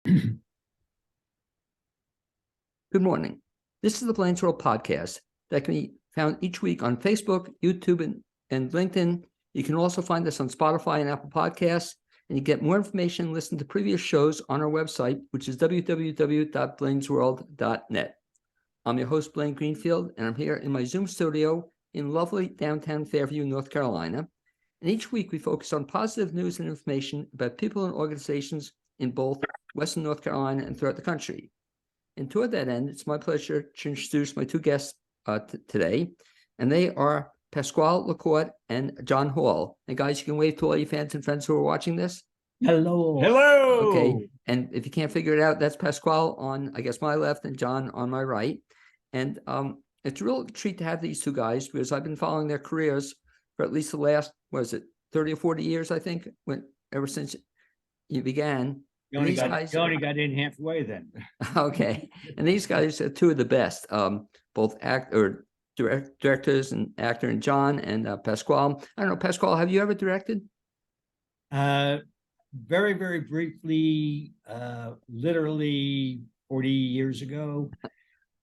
Good morning. This is the Blaine's World podcast that can be found each week on Facebook, YouTube, and LinkedIn. You can also find us on Spotify and Apple Podcasts, and you get more information and listen to previous shows on our website, which is www.blainesworld.net. I'm your host, Blaine Greenfield, and I'm here in my Zoom studio in lovely downtown Fairview, North Carolina. And each week we focus on positive news and information about people and organizations in both Western North Carolina and throughout the country. And toward that end, it's my pleasure to introduce my two guests today, and they are Pasquale LaCorte and John Hall. And guys, you can wave to all your fans and friends who are watching this. Hello. Hello. Okay, and if you can't figure it out, that's Pasquale on, I guess, my left and John on my right. And it's a real treat to have these two guys because I've been following their careers for at least the last, 30 or 40 years, I think, ever since you began. You only got in halfway then. Okay, and these guys are two of the best, both directors and actor, and John and Pasquale. I don't know, Pasquale, have you ever directed? Very, very briefly, literally 40 years ago,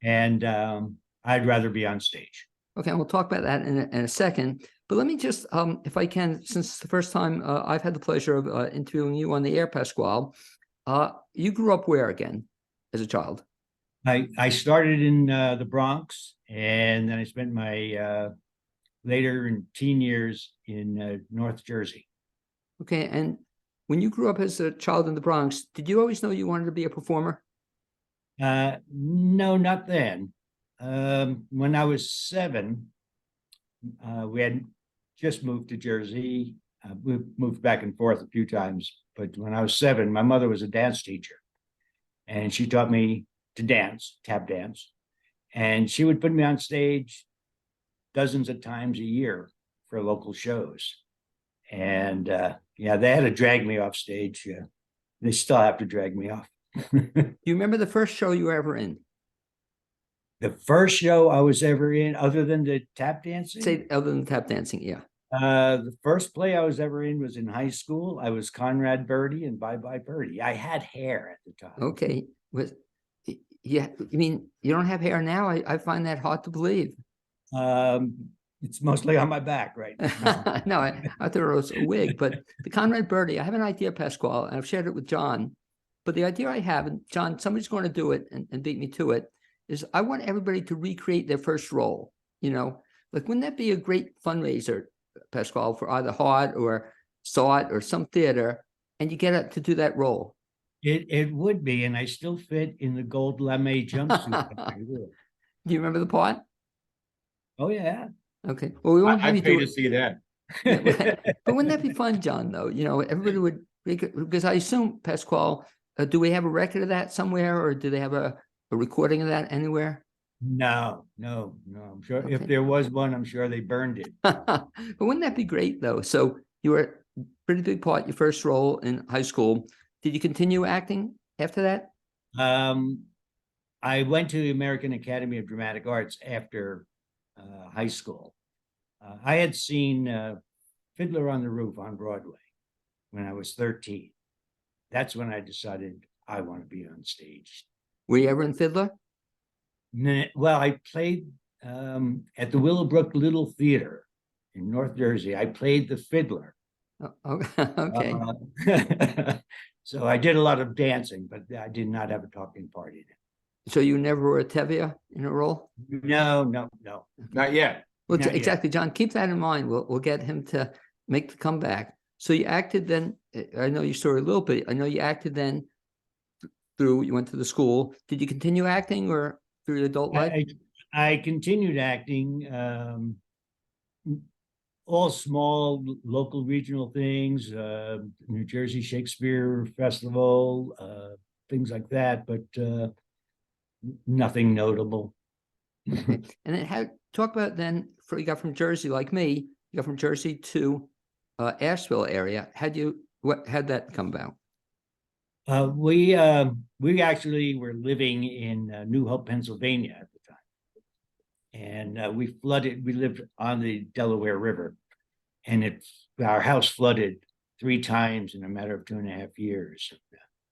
and I'd rather be on stage. Okay, we'll talk about that in a second. But let me just, if I can, since it's the first time I've had the pleasure of interviewing you on the air, Pasquale. You grew up where again as a child? I started in the Bronx, and then I spent my later in teen years in North Jersey. Okay, and when you grew up as a child in the Bronx, did you always know you wanted to be a performer? No, not then. When I was 7, we had just moved to Jersey. We moved back and forth a few times, but when I was 7, my mother was a dance teacher, and she taught me to dance, tap dance, and she would put me on stage dozens of times a year for local shows. And yeah, they had to drag me off stage. Yeah, they still have to drag me off. Do you remember the first show you were ever in? The first show I was ever in, other than the tap dancing? Say other than tap dancing, yeah. The first play I was ever in was in high school. I was Conrad Birdie and Bye Bye Birdie. I had hair at the time. Okay. Yeah, you mean you don't have hair now? I find that hard to believe. It's mostly on my back right now. No, I thought it was a wig, but the Conrad Birdie, I have an idea, Pasquale, and I've shared it with John. But the idea I have, and John, somebody's going to do it and beat me to it, is I want everybody to recreate their first role. You know, like, wouldn't that be a great fundraiser, Pasquale, for either Hart or SAWT or some theater, and you get to do that role? It would be, and I still fit in the gold lame jumpsuit. Do you remember the part? Oh yeah. Okay. Well, we won't have you do to it. see that. But wouldn't that be fun, John? Though, you know, everybody would, because I assume, Pasquale, do we have a record of that somewhere, or do they have a recording of that anywhere? No. I'm sure Okay. if there was one, I'm sure they burned it. But wouldn't that be great, though? So you were a pretty big part, your first role in high school. Did you continue acting after that? I went to the American Academy of Dramatic Arts after high school. I had seen Fiddler on the Roof on Broadway when I was 13. That's when I decided I want to be on stage. Were you ever in Fiddler? Well, I played at the Willowbrook Little Theater in North Jersey. I played the fiddler. Oh, okay. So I did a lot of dancing, but I did not have a talking part in it. So you never were a Tevye in a role? No. Not yet. Well, Not exactly, John. Keep that in mind. We'll get him to make the comeback. So you acted then. I know your story a little bit. I know you acted then you went to the school. Did you continue acting or through your adult life? I continued acting, all small local regional things, New Jersey Shakespeare Festival, things like that, but nothing notable. Okay. And then talk about then, you got from Jersey, like me, you got from Jersey to Asheville area. How'd that come about? We actually were living in New Hope, Pennsylvania at the time, and we lived on the Delaware River, and our house flooded 3 times in a matter of 2.5 years.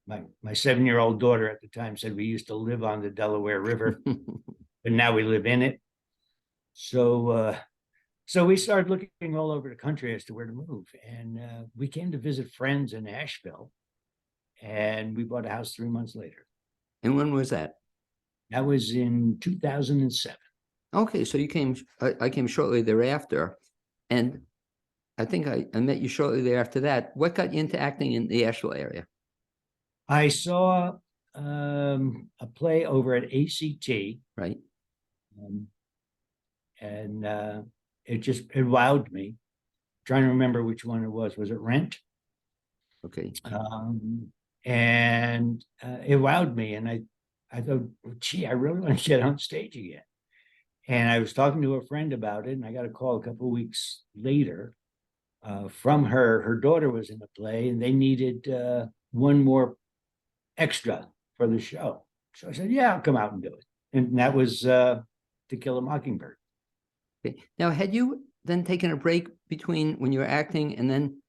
my 7-year-old daughter at the time said we used to live on the Delaware River, but now we live in it. So we started looking all over the country as to where to move, and we came to visit friends in Asheville, and we bought a house 3 months later. And when was that? That was in 2007. Okay, so you came, I came shortly thereafter, and I think I met you shortly thereafter that. What got you into acting in the Asheville area? I saw a play over at ACT, Right. and it wowed me. I'm trying to remember which one it was. Was it Rent? Okay. And it wowed me, and I thought, gee, I really want to get on stage again. And I was talking to a friend about it, and I got a call a couple of weeks later from her. Her daughter was in the play, and they needed one more extra for the show. So I said, yeah, I'll come out and do it. And that was To Kill a Mockingbird. Okay. Now, had you then taken a break between when you were acting and then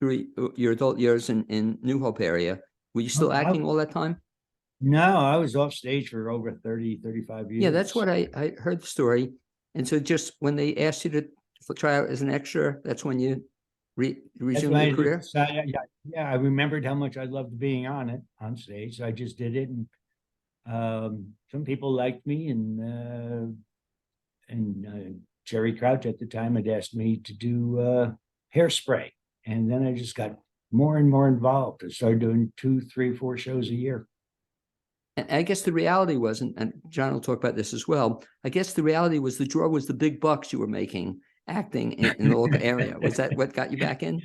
through your adult years in New Hope area? Were you still acting all that time? No, I was off stage for over 30, 35 years. Yeah, that's what I heard the story. And so just when they asked you to try out as an extra, that's when you resumed your career? Yeah, I remembered how much I loved being on stage. So I just did it. And some people liked me, and Jerry Crouch at the time had asked me to do Hairspray. And then I just got more and more involved. I started doing 2, 3, 4 shows a year. And I guess the reality wasn't, and John will talk about this as well. I guess the reality was the draw was the big bucks you were making acting in the local area. Was that what got you back in?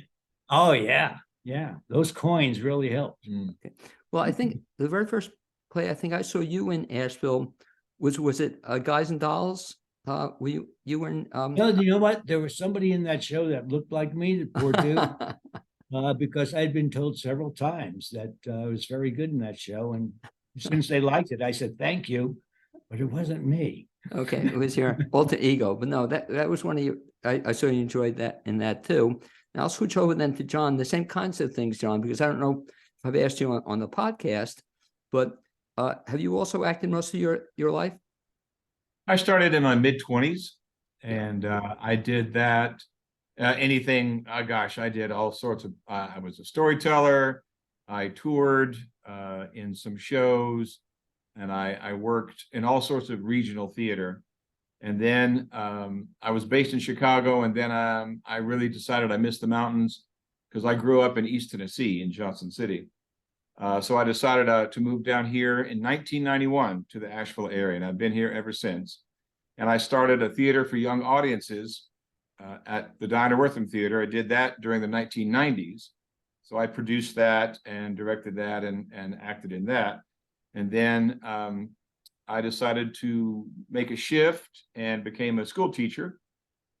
Oh, yeah. Yeah. Those coins really helped. Okay. Well, I think the very first play I think I saw you in Asheville was it Guys and Dolls? Were you were in No, you know what? There was somebody in that show that looked like me, the poor dude, because I'd been told several times that I was very good in that show. And since they liked it, I said, thank you, but it wasn't me. Okay, it was your alter ego, but no, that was one of you. I certainly enjoyed that in that too. And I'll switch over then to John, the same kinds of things, John, because I don't know if I've asked you on the podcast, but have you also acted most of your life? I started in my mid-20s, and I did that. Anything, gosh, I did all sorts of, I was a storyteller. I toured in some shows, and I worked in all sorts of regional theater. And then I was based in Chicago, and then I really decided I missed the mountains because I grew up in East Tennessee in Johnson City. So I decided to move down here in 1991 to the Asheville area, and I've been here ever since. And I started a theater for young audiences at the Dinah Wortham Theater. I did that during the 1990s. So I produced that and directed that and acted in that. And then I decided to make a shift and became a school teacher.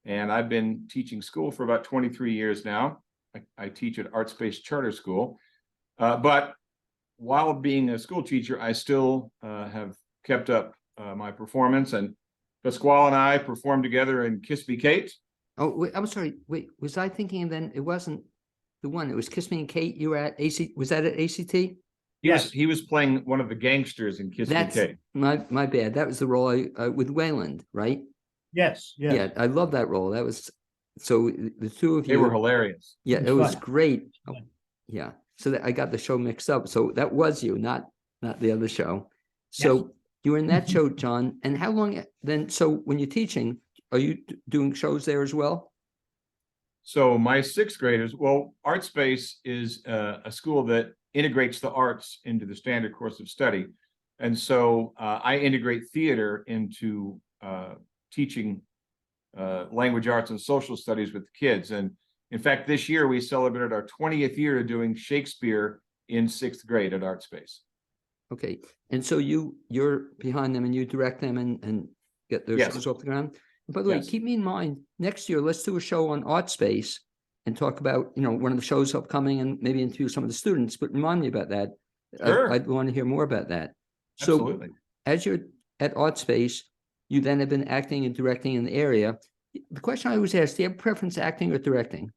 And I've been teaching school for about 23 years now. I teach at Art Space Charter School. But while being a school teacher, I still have kept up my performance. And Pasquale and I performed together in Kiss Me Kate. Oh, wait, I'm sorry. Wait, was I thinking then it wasn't the one? It was Kiss Me and Kate. You were at ACT. Was that at ACT? Yes, He was playing one of the gangsters in Kiss Me Kate. My bad. That was the role with Wayland, right? yes. Yeah, I love that role. That was so the two of you. They were hilarious. Yeah, It it was was fun. great. Fun. Yeah, so that I got the show mixed up. So that was you, not the other show. So Yes. you were in that show, John. And how long then? So when you're teaching, are you doing shows there as well? So my sixth graders, well, Art Space is a school that integrates the arts into the standard course of study. And so I integrate theater into teaching language arts and social studies with the kids. And in fact, this year we celebrated our 20th year of doing Shakespeare in sixth grade at Art Space. Okay. And so you're behind them and you direct them and get their Yes. shows off the ground. And by the way, Yes. keep me in mind, next year, let's do a show on Art Space and talk about, one of the shows upcoming and maybe interview some of the students, but remind me about that. Sure. I'd want to hear more about that. So Absolutely. as you're at Art Space, you then have been acting and directing in the area. The question I always ask, do you have preference acting or directing?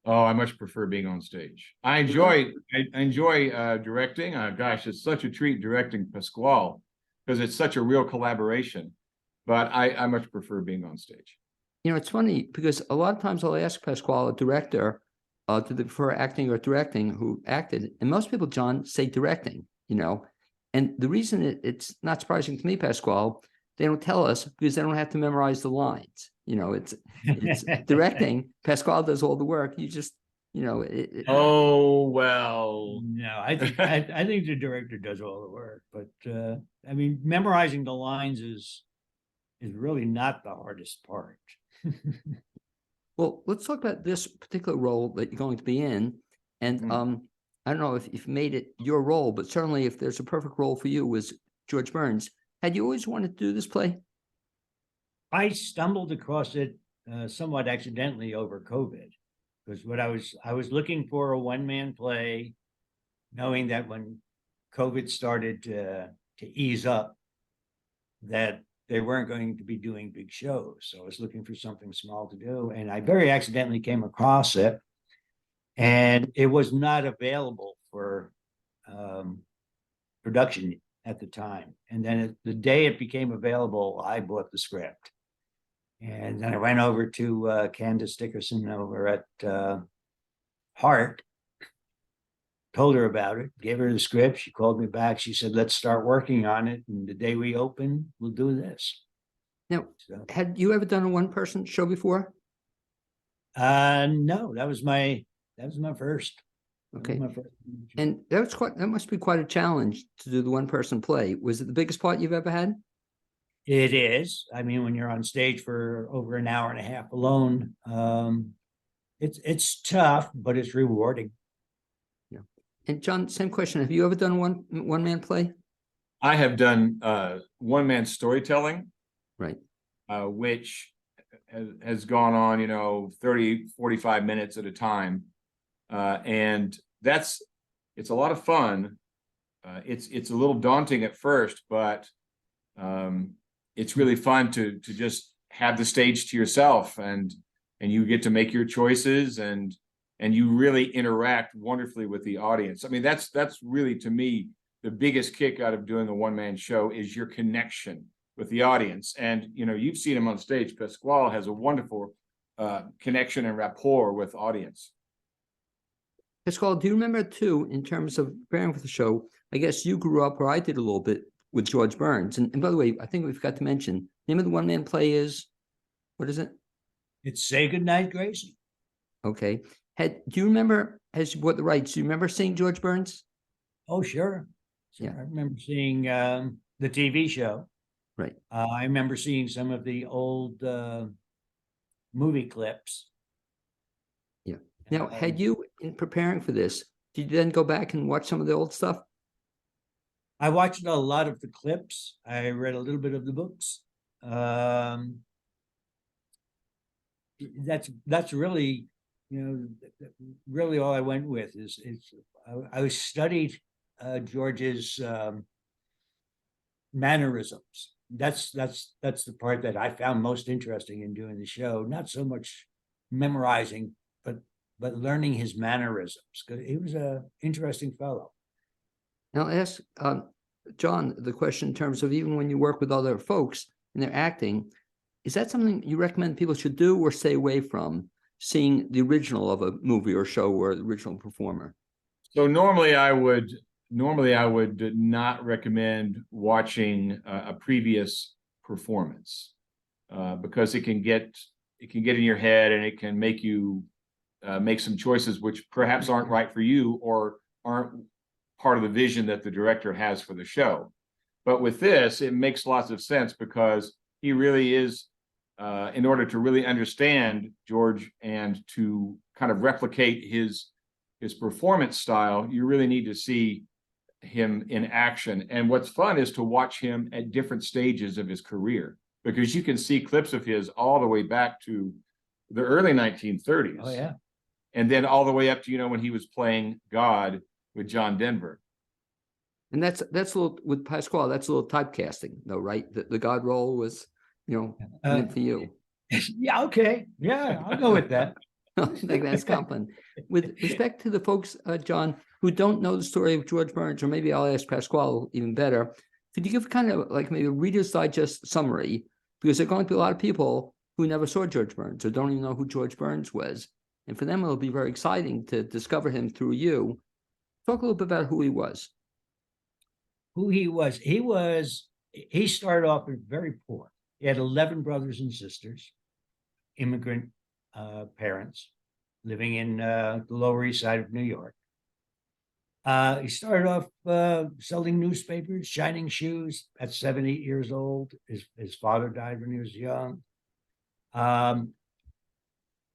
Oh, I much prefer being on stage. I enjoy directing. Gosh, it's such a treat directing Pasquale because it's such a real collaboration. But I much prefer being on stage. You know, it's funny because a lot of times I'll ask Pasquale, a director, do they prefer acting or directing, who acted, and most people, John, say directing. You know, and the reason it's not surprising to me, Pasquale, they don't tell us because they don't have to memorize the lines. You know, it's directing. Pasquale does all the work. You just, you know, Oh, well. No, I think I think the director does all the work, but I mean, memorizing the lines is really not the hardest part. Well, let's talk about this particular role that you're going to be in. And I don't know if you've made it your role, but certainly if there's a perfect role for you was George Burns. Had you always wanted to do this play? I stumbled across it somewhat accidentally over COVID, because what I was looking for a one-man play, knowing that when COVID started to ease up, that they weren't going to be doing big shows. So I was looking for something small to do, and I very accidentally came across it, and it was not available for production at the time. And then the day it became available, I bought the script. And then I went over to Candace Dickerson over at Hart, told her about it, gave her the script. She called me back. She said, let's start working on it. And the day we open, we'll do this. Now, So, had you ever done a one-person show before? no, that was my first. Okay. My first. And that must be quite a challenge to do the one-person play. Was it the biggest part you've ever had? It is. I mean, when you're on stage for over an hour and a half alone, it's tough, but it's rewarding. Yeah. And John, same question. Have you ever done one-man play? I have done one-man storytelling, Right. which has gone on, you know, 30, 45 minutes at a time. And it's a lot of fun. It's a little daunting at first, but it's really fun to just have the stage to yourself, and you get to make your choices, and you really interact wonderfully with the audience. I mean, that's really, to me, the biggest kick out of doing a one-man show is your connection with the audience. And, you know, you've seen him on stage. Pasquale has a wonderful connection and rapport with audience. Pasquale, do you remember too, in terms of preparing for the show, I guess you grew up, or I did a little bit, with George Burns. And by the way, I think we forgot to mention, the name of the one-man play is, what is it? It's Say Goodnight, Gracie. Okay. Do you remember, as you bought the rights, do you remember seeing George Burns? Oh, sure. Yeah. I remember seeing the TV show. Right. I remember seeing some of the old movie clips. Yeah. Now, had you, in preparing for this, did you then go back and watch some of the old stuff? I watched a lot of the clips. I read a little bit of the books. That's really, you know, really all I went with is I studied George's mannerisms. That's the part that I found most interesting in doing the show. Not so much memorizing, but learning his mannerisms, because he was an interesting fellow. Now, I'll ask John the question in terms of, even when you work with other folks and they're acting, is that something you recommend people should do or stay away from, seeing the original of a movie or show or the original performer? So normally I would not recommend watching a previous performance because it can get in your head, and it can make you make some choices which perhaps aren't right for you or aren't part of the vision that the director has for the show. But with this, it makes lots of sense, because he really is, in order to really understand George and to kind of replicate his performance style, you really need to see him in action. And what's fun is to watch him at different stages of his career, because you can see clips of his all the way back to the early 1930s. Oh, yeah. And then all the way up to, you know, when he was playing God with John Denver. And that's a little, with Pasquale, that's a little typecasting though, right? The God role was, you know, meant for you. Yeah, okay. Yeah, I'll go with that. Like that's compliment. With respect to the folks, John, who don't know the story of George Burns, or maybe I'll ask Pasquale even better, could you give kind of like maybe a Reader's Digest summary? Because there are going to be a lot of people who never saw George Burns or don't even know who George Burns was. And for them, it'll be very exciting to discover him through you. Talk a little bit about who he was. Who he was. He started off very poor. He had 11 brothers and sisters, immigrant parents living in the Lower East Side of New York. He started off selling newspapers, shining shoes at 7, 8 years old. His father died when he was young.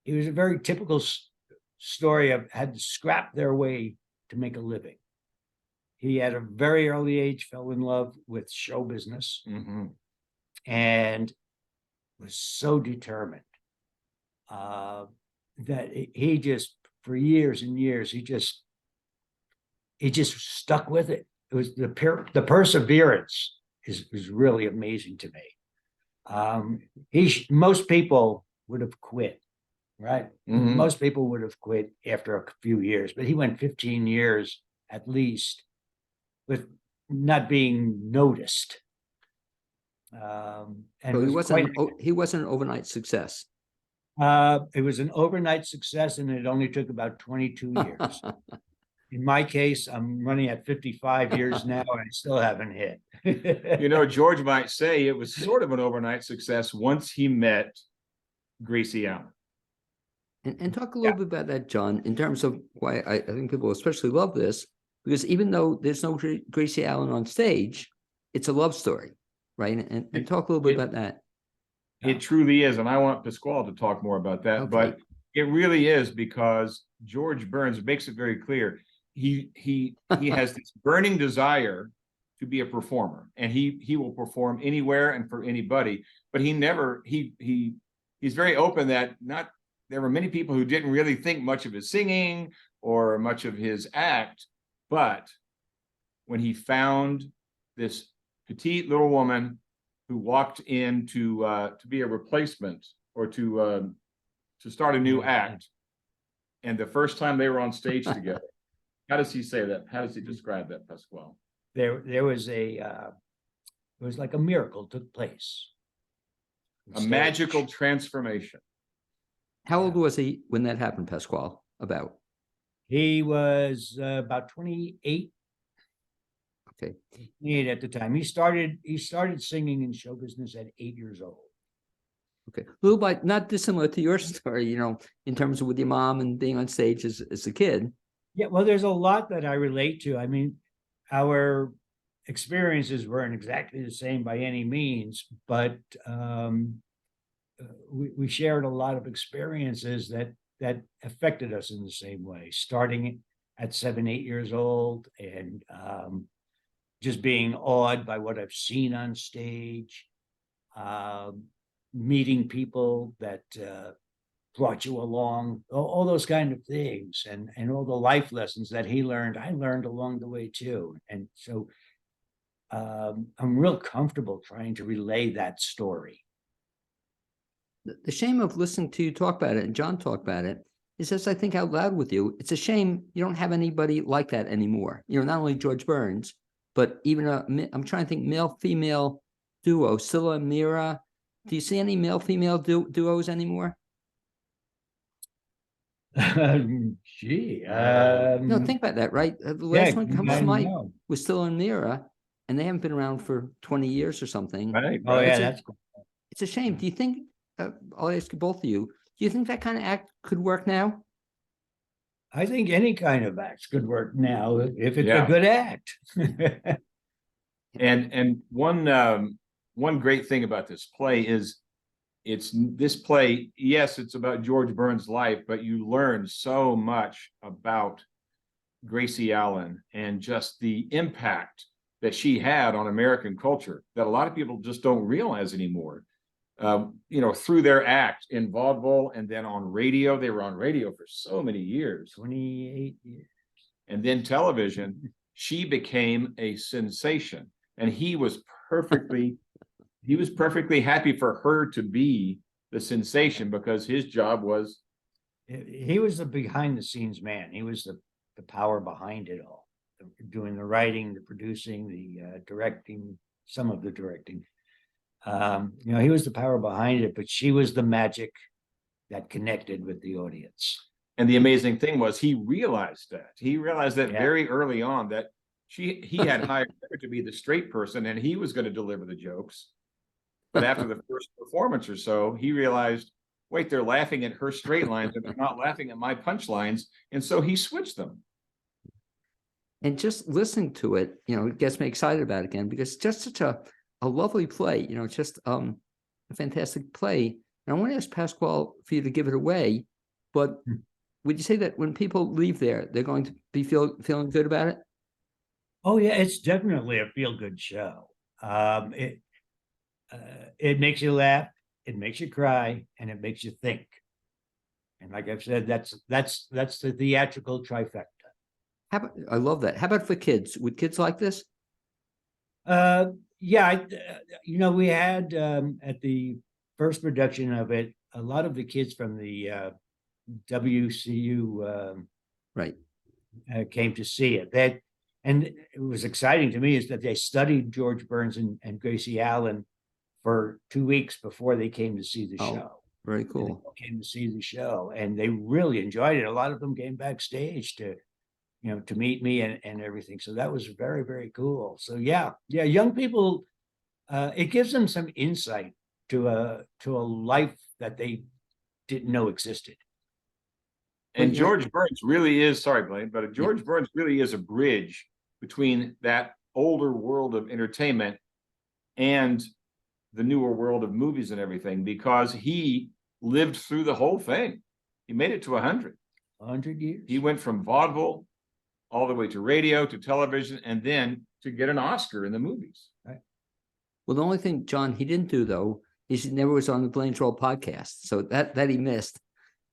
He was a very typical story of had to scrap their way to make a living. He at a very early age fell in love with show business and was so determined that he just, for years and years, he just stuck with it. It was the perseverance is really amazing to me. Most people would have quit, right? Most people would have quit after a few years, but he went 15 years at least with not being noticed. And So he wasn't an overnight success. It was an overnight success, and it only took about 22 years. In my case, I'm running at 55 years now, and I still haven't hit. You know, George might say it was sort of an overnight success once he met Gracie Allen. And talk a little bit about that, John, in terms of why I think people especially love this, because even though there's no Gracie Allen on stage, it's a love story, right? And talk a little bit about that. It truly is, and I want Pasquale to talk more about that, Okay. but it really is, because George Burns makes it very clear. He has this burning desire to be a performer, and he will perform anywhere and for anybody, but he's very open that there were many people who didn't really think much of his singing or much of his act, but when he found this petite little woman who walked in to be a replacement or to start a new act, and the first time they were on stage together, how does he say that? How does he describe that, Pasquale? There was it was like a miracle took place. A magical transformation. How old was he when that happened, Pasquale? About? He was about 28. Okay. 28 at the time. He started singing in show business at 8 years old. Okay. A little bit not dissimilar to your story, in terms of with your mom and being on stage as a kid. Yeah, well, there's a lot that I relate to. I mean, our experiences weren't exactly the same by any means, but we shared a lot of experiences that affected us in the same way, starting at 7, 8 years old, and just being awed by what I've seen on stage, meeting people that brought you along, all those kind of things, and all the life lessons that he learned, I learned along the way too. And so I'm real comfortable trying to relay that story. The shame of listening to you talk about it and John talk about it is, as I think out loud with you, it's a shame you don't have anybody like that anymore. Not only George Burns, but even I'm trying to think male-female duo, Scylla and Mira. Do you see any male-female duos anymore? Gee, No, think about that, right? The last one comes to mind know. was Scylla and Mira, and they haven't been around for 20 years or something. Right. Oh, yeah, It's a- that's cool. It's a shame. Do you think, I'll ask both of you, do you think that kind of act could work now? I think any kind of act could work now if it's Yeah. a good act. And one great thing about this play is this play, yes, it's about George Burns' life, but you learn so much about Gracie Allen and just the impact that she had on American culture that a lot of people just don't realize anymore. Through their act in vaudeville and then on radio. They were on radio for so many years. 28 years. And then television, she became a sensation. And he was perfectly happy for her to be the sensation, because his job was he was the behind the scenes man. He was the power behind it all, doing the writing, the producing, the directing, some of the directing. He was the power behind it, but she was the magic that connected with the audience. And the amazing thing was he realized that. He realized that Yeah. very early on that he had hired her to be the straight person and he was going to deliver the jokes. But after the first performance or so, he realized, wait, they're laughing at her straight lines and they're not laughing at my punchlines. And so he switched them. And just listening to it, it gets me excited about it again, because it's just such a lovely play, just a fantastic play. And I want to ask Pasquale for you to give it away, but would you say that when people leave there, they're going to be feeling good about it? Oh yeah, it's definitely a feel-good show. It makes you laugh, it makes you cry, and it makes you think. And like I've said, that's the theatrical trifecta. I love that. How about for kids? Would kids like this? Yeah, we had at the first production of it, a lot of the kids from the WCU Right. Came to see it. And it was exciting to me is that they studied George Burns and Gracie Allen for 2 weeks before they came to see the show. Very cool. They came to see the show, and they really enjoyed it. A lot of them came backstage to meet me and everything. So that was very, very cool. So yeah, young people, it gives them some insight to a life that they didn't know existed. And George Burns really is, sorry, Blaine, but George Burns really is a bridge between that older world of entertainment and the newer world of movies and everything, because he lived through the whole thing. He made it to 100. 100 years. He went from vaudeville all the way to radio, to television, and then to get an Oscar in the movies. Right. Well, the only thing, John, he didn't do, though, is he never was on the BLAINESWORLD podcast. So that he missed.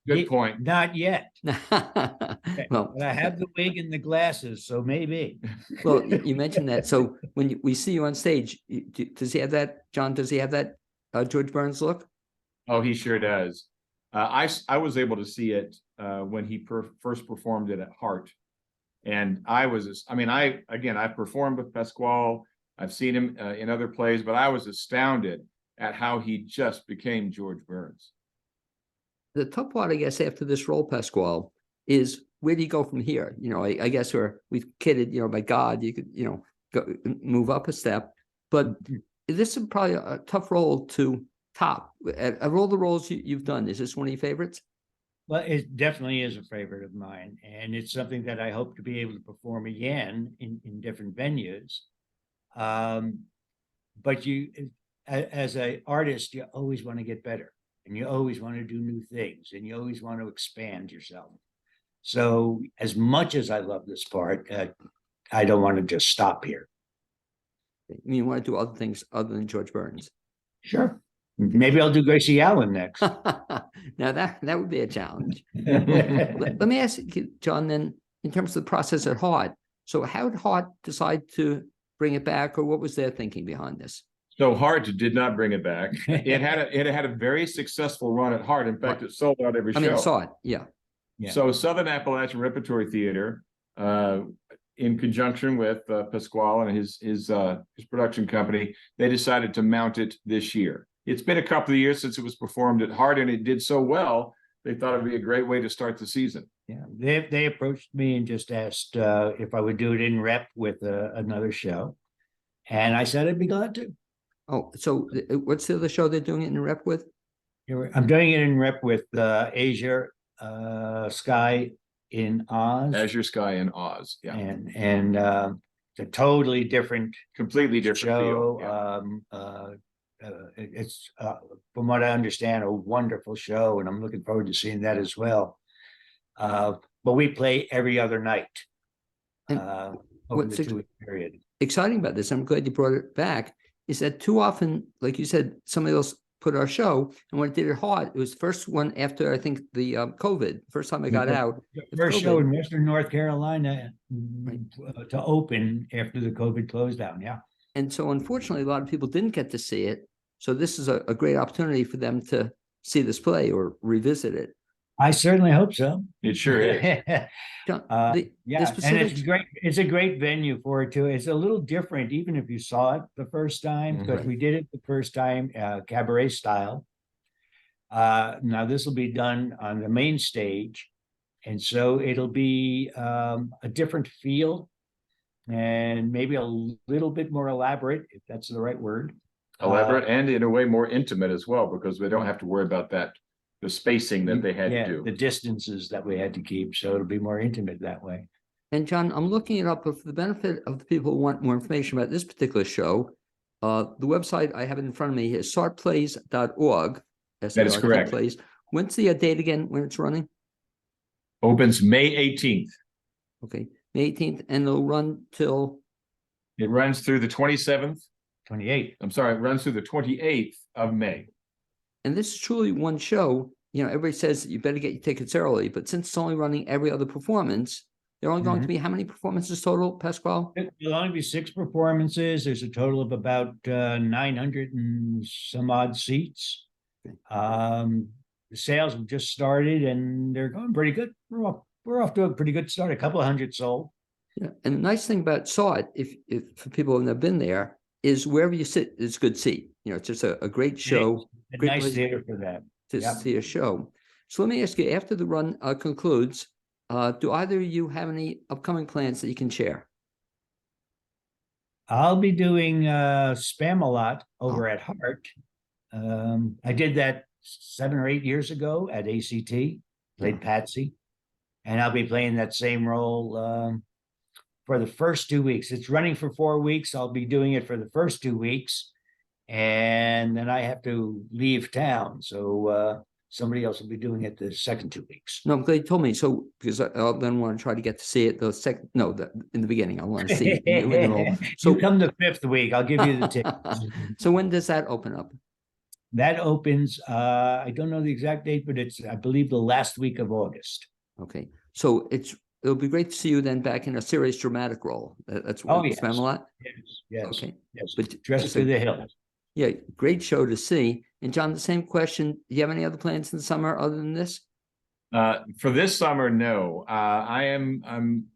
Good point. Not yet. Well, but I have the wig and the glasses, so maybe. Well, you mentioned that. So when we see you on stage, does he have that, John? Does he have that George Burns look? Oh, he sure does. I was able to see it when he first performed it at Hart. And I've performed with Pasquale. I've seen him in other plays, but I was astounded at how he just became George Burns. The tough part, I guess, after this role, Pasquale, is where do you go from here? I guess we've kidded, by God, you could, go move up a step, but this is probably a tough role to top. Of all the roles you've done, is this one of your favorites? Well, it definitely is a favorite of mine, and it's something that I hope to be able to perform again in different venues. But as an artist, you always want to get better, and you always want to do new things, and you always want to expand yourself. So as much as I love this part, I don't want to just stop here. You want to do other things other than George Burns? Sure. Maybe I'll do Gracie Allen next. Now that would be a challenge. Let me ask you, John, then, in terms of the process at Hart. So how did Hart decide to bring it back, or what was their thinking behind this? So Hart did not bring it back. It had a very successful run at Hart. In fact, it sold out every show. I saw it. Yeah. So Southern Appalachian Repertory Theater, in conjunction with Pasquale and his production company, they decided to mount it this year. It's been a couple of years since it was performed at Hart, and it did so well, they thought it'd be a great way to start the season. Yeah, they approached me and just asked if I would do it in rep with another show, and I said I'd be glad to. Oh, so what's the other show they're doing it in rep with? I'm doing it in rep with Azure Sky in Oz. Azure Sky in Oz, yeah, and it's a totally different, completely different show. feel. Yeah. It's from what I understand, a wonderful show, and I'm looking forward to seeing that as well. But we play every other night over the 2-week period. Exciting about this, I'm glad you brought it back, is that too often, like you said, somebody else put our show, and when it did it hard, it was the first one after, I think, the COVID, first time I got out. First COVID. show in Western North Carolina to open after the COVID closed down, yeah. And so unfortunately, a lot of people didn't get to see it. So this is a great opportunity for them to see this play or revisit it. I certainly hope so. It sure is. John, Yeah, and it's specifics. great. It's a great venue for it too. It's a little different, even if you saw it the first time, because Right. we did it the first time, cabaret style. Now this will be done on the main stage, and so it'll be a different feel and maybe a little bit more elaborate, if that's the right word. Elaborate and in a way more intimate as well, because we don't have to worry about that, the spacing that they had to Yeah, do. the distances that we had to keep, so it'll be more intimate that way. And John, I'm looking it up, but for the benefit of the people who want more information about this particular show, the website, I have it in front of me, is sartplays.org. That is correct. Plays. When's the date again when it's running? Opens May 18th. Okay, May 18th, and it'll run till, It runs through the 27th. 28. I'm sorry, it runs through the 28th of May. and this is truly one show. You know, everybody says you better get your tickets early, but since it's only running every other performance, there are only going to be how many performances total, Pasquale? There'll only be 6 performances. There's a total of about 900 and some odd seats. The sales have just started and they're going pretty good. We're off to a pretty good start. A couple of hundred sold. Yeah, and the nice thing about Saw It, if for people who have been there, is wherever you sit is a good seat. You know, it's just a great show. A Great nice place theater for that. to Yep. see a show. So let me ask you, after the run concludes, do either of you have any upcoming plans that you can share? I'll be doing Spam a lot over at Hart. I did that 7 or 8 years ago at ACT, played Patsy, and I'll be playing that same role for the first 2 weeks. It's running for 4 weeks. I'll be doing it for the first 2 weeks, and then I have to leave town. So somebody else will be doing it the second 2 weeks. No, I'm glad you told me. So, because I'll then want to try to get to see it the second, no, in the beginning, I want to see you in the role. So you come the 5th week, I'll give you the tickets. So when does that open up? That opens, I don't know the exact date, but it's, I believe, the last week of August. Okay, so it'll be great to see you then back in a serious dramatic role. That's what Oh, we yes. spam a lot. Yes, Okay, yes. but Dressed just to the hilt. yeah, great show to see. And John, the same question. Do you have any other plans in the summer other than this? For this summer, no. I am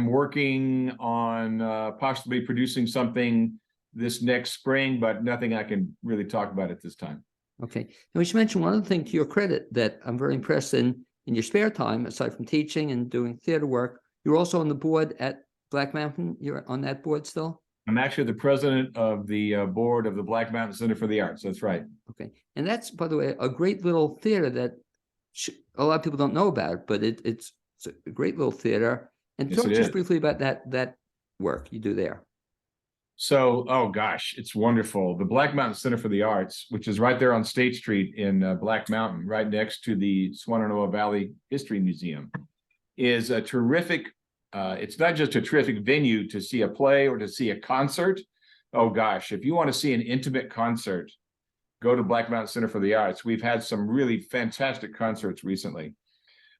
working on possibly producing something this next spring, but nothing I can really talk about at this time. Okay. And we should mention one other thing to your credit that I'm very impressed in your spare time, aside from teaching and doing theater work, you're also on the board at Black Mountain. You're on that board still? I'm actually the president of the board of the Black Mountain Center for the Arts. That's right. Okay. And that's, by the way, a great little theater that a lot of people don't know about, but it's a great little theater. And Yes, talk it just is. briefly about that work you do there. So, oh gosh, it's wonderful. The Black Mountain Center for the Arts, which is right there on State Street in Black Mountain, right next to the Shenandoah Valley History Museum, is a terrific, it's not just a terrific venue to see a play or to see a concert. Oh gosh, if you want to see an intimate concert, go to Black Mountain Center for the Arts. We've had some really fantastic concerts recently.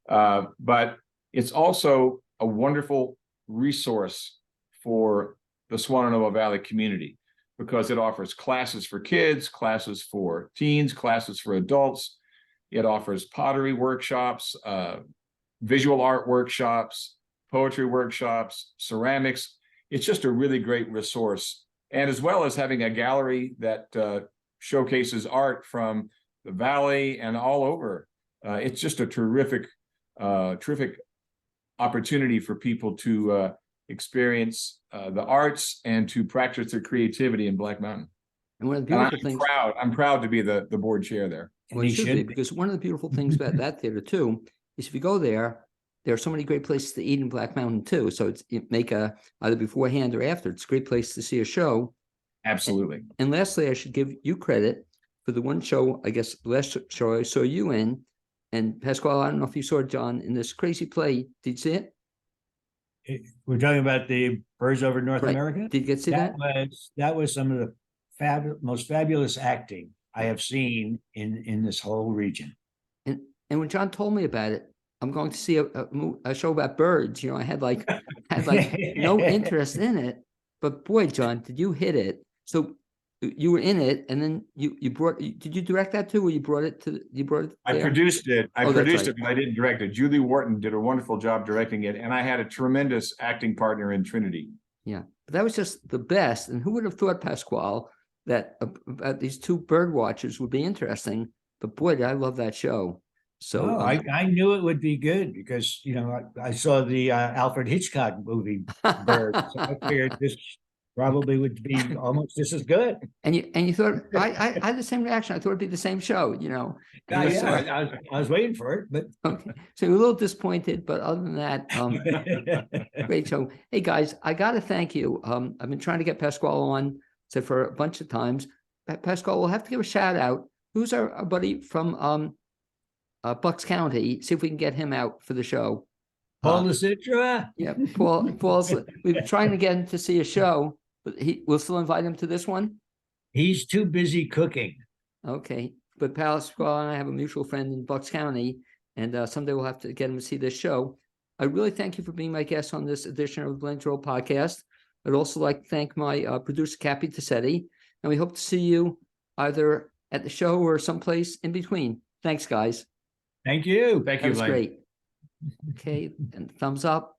But it's also a wonderful resource for the Shenandoah Valley community because it offers classes for kids, classes for teens, classes for adults. It offers pottery workshops, visual art workshops, poetry workshops, ceramics. It's just a really great resource. And as well as having a gallery that showcases art from the valley and all over. It's just a terrific opportunity for people to experience the arts and to practice their creativity in Black Mountain. And one of the And beautiful things, I'm proud to be the board chair there. well, it should be, because one of the beautiful things about that theater too is if you go there are so many great places to eat in Black Mountain too. So make either beforehand or after. It's a great place to see a show. Absolutely. And lastly, I should give you credit for the one show, I guess, last show I saw you in. And Pasquale, I don't know if you saw John in this crazy play. Did you see it? We're talking about the Birds Over North Right. America. Did you get to see that? That was some of the most fabulous acting I have seen in this whole region. And when John told me about it, I'm going to see a show about birds. You know, I had like no interest in it, but boy, John, did you hit it? So you were in it, and then you brought. Did you direct that too, or you brought it to? You brought it. I there? produced it. I Oh, that's produced right. it, but I didn't direct it. Julie Wharton did a wonderful job directing it, and I had a tremendous acting partner in Trinity. Yeah, but that was just the best. And who would have thought, Pasquale, that about these two bird watchers would be interesting? But boy, did I love that show. So Oh, I knew it would be good because, you know, I saw the Alfred Hitchcock movie Bird. So I figured this probably would be almost just as good. and you thought I had the same reaction. I thought it'd be the same show, you know. And it was sort of- I was waiting for it, but okay. So you're a little disappointed, but other than that, great show. Hey guys, I gotta thank you. I've been trying to get Pasquale on, so for a bunch of times. Pasquale, we'll have to give a shout out. Who's our buddy from Bucks County? See if we can get him out for the show. Paul Citra. Yeah, Paul's. We've been trying to get him to see a show, but we'll still invite him to this one. He's too busy cooking. Okay, but Pasquale and I have a mutual friend in Bucks County, and someday we'll have to get him to see this show. I really thank you for being my guest on this edition of the Blaine's World podcast. I'd also like to thank my producer, Cappy Tassetti, and we hope to see you either at the show or someplace in between. Thanks, guys. Thank you. Thank That you, was Blaine. great. Okay, and thumbs up.